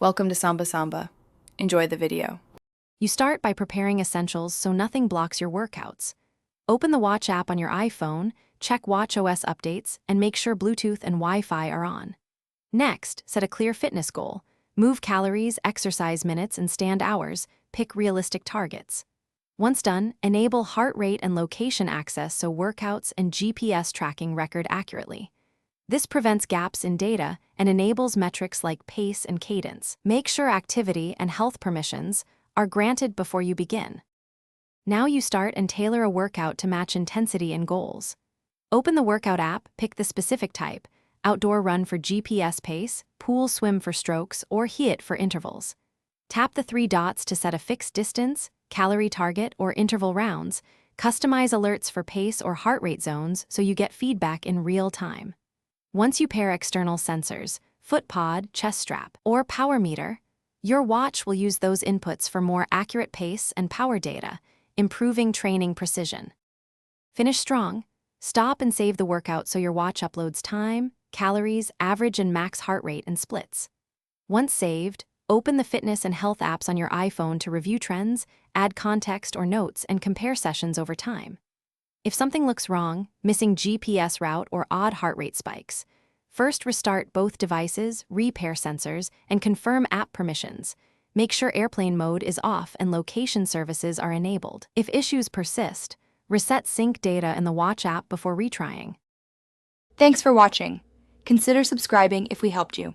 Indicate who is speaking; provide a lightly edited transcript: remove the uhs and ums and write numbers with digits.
Speaker 1: Welcome to Samba Samba. Enjoy the video.
Speaker 2: You start by preparing essentials so nothing blocks your workouts. Open the Watch app on your iPhone, check watchOS updates, and make sure Bluetooth and Wi-Fi are on. Next, set a clear fitness goal. Move calories, exercise minutes, and stand hours. Pick realistic targets. Once done, enable heart rate and location access so workouts and GPS tracking record accurately. This prevents gaps in data and enables metrics like pace and cadence. Make sure activity and health permissions are granted before you begin. Now you start and tailor a workout to match intensity and goals. Open the workout app, pick the specific type: outdoor run for GPS pace, pool swim for strokes, or HIIT for intervals. Tap the 3 dots to set a fixed distance, calorie target, or interval rounds. Customize alerts for pace or heart rate zones so you get feedback in real time. Once you pair external sensors, foot pod, chest strap, or power meter, your watch will use those inputs for more accurate pace and power data, improving training precision. Finish strong. Stop and save the workout so your watch uploads time, calories, average and max heart rate, and splits. Once saved, open the fitness and health apps on your iPhone to review trends, add context or notes, and compare sessions over time. If something looks wrong, missing GPS route or odd heart rate spikes, first restart both devices, repair sensors, and confirm app permissions. Make sure airplane mode is off and location services are enabled. If issues persist, reset sync data in the Watch app before retrying.
Speaker 3: Thanks for watching. Consider subscribing if we helped you.